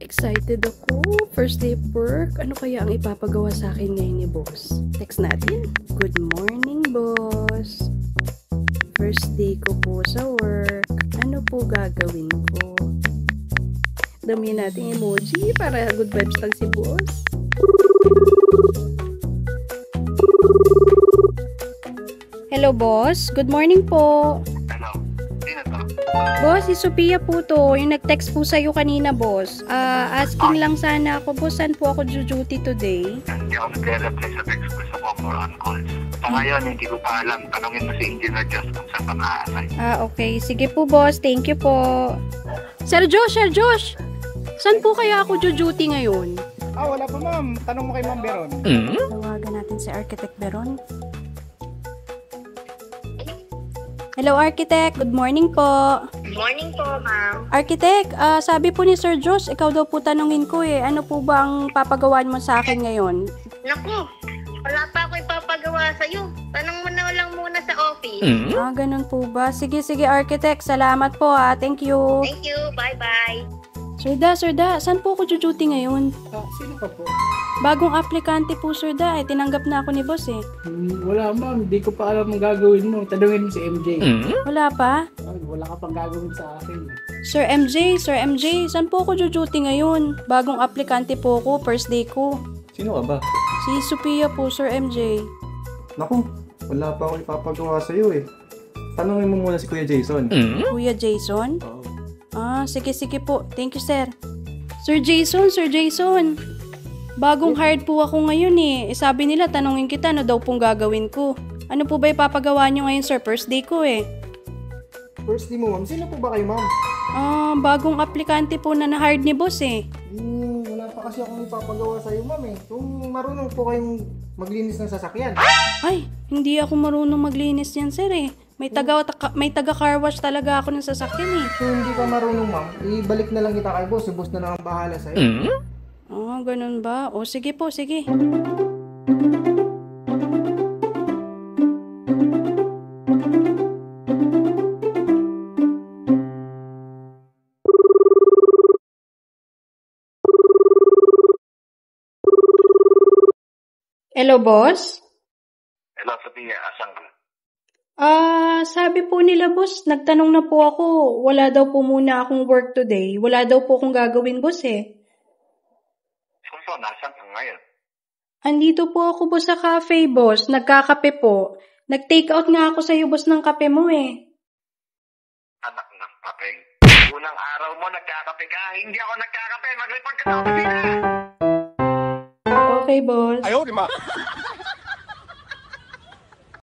Excited ako. First day of work. Ano kaya ang ipapagawa sa akin ngayon ni boss? Text natin. Good morning, boss. First day ko po sa work. Ano po gagawin ko? Damihan natin emoji para good vibes lang si boss. Hello, boss. Good morning po. Hello, sino to? Boss, si Sophia po to. Yung nag-text po sa'yo kanina, boss. Asking lang sana ako, boss, saan po ako duty today? Hindi ako nagre-reply sa text ko sa more on calls. Sa ngayon, hindi ko pa alam. Tanungin mo si Engineer Just kung saan ka na-assign. Okay. Sige po, boss. Thank you po. Sir Josh! Saan po kaya ako duty ngayon? Wala pa ma'am. Tanong mo kay Ma'am Beron. Tawagan natin si Architect Beron. Hello, Architect. Good morning po. Good morning po, ma'am. Architect, sabi po ni Sir Josh, ikaw daw po tanungin ko eh. Ano po ba ang papagawaan mo sa akin ngayon? Naku, wala pa ako ipapagawa sa'yo. Tanong mo na lang muna sa office. Ganun po ba? Sige, Architect. Salamat po ha. Thank you. Thank you. Bye-bye. Sir Da, saan po ako duty ngayon? Sino pa po? Bagong aplikante po, Sir Da. Tinanggap na ako ni boss eh. Wala ma'am. Di ko pa alam ang gagawin mo. Tanungin mo si MJ. Wala pa? Wala ka pang gagawin sa akin. Sir MJ, saan po ako duty ngayon? Bagong aplikante po ako, first day ko. Sino ka ba? Si Sophia po, Sir MJ. Naku, wala pa ako ipapagawa sa'yo eh. Tanungin mo muna si Kuya Jason. Kuya Jason? Oo. Sige po. Thank you, sir. Sir Jason. Bagong hired po ako ngayon eh. Sabi nila, tanungin kita ano daw pong gagawin ko. Ano po ba ipapagawa nyo ngayon, sir? First day ko eh. First day mo ma'am. Sino po ba kayo ma'am? Bagong aplikante po na na-hired ni boss eh. Wala pa kasi akong ipapagawa sa'yo ma'am eh. Kung marunong po kayong maglinis ng sasakyan. Ay, hindi ako marunong maglinis yan, sir eh. May taga car wash talaga ako ng sasakyan eh. Kung hindi ka marunong ma'am, ibalik na lang kita kay boss. Si boss na lang ang bahala sa'yo. Ganun ba? Sige po, sige. Hello, boss? Hello, Sophia, asan ka? Sabi po nila, boss, nagtanong na po ako. Wala daw po muna akong work today. Wala daw po akong gagawin, boss eh. So, nasan ka ngayon? Andito po ako, boss, sa cafe, boss. Nagkakape po. Nag-take out nga ako sa'yo, boss, ng kape mo eh. Anak ng kape. Unang araw mo, nagkakape ka. Hindi ako nagkakape. Mag-report ka sa opisina. Okay, boss. Ayaw, di ma.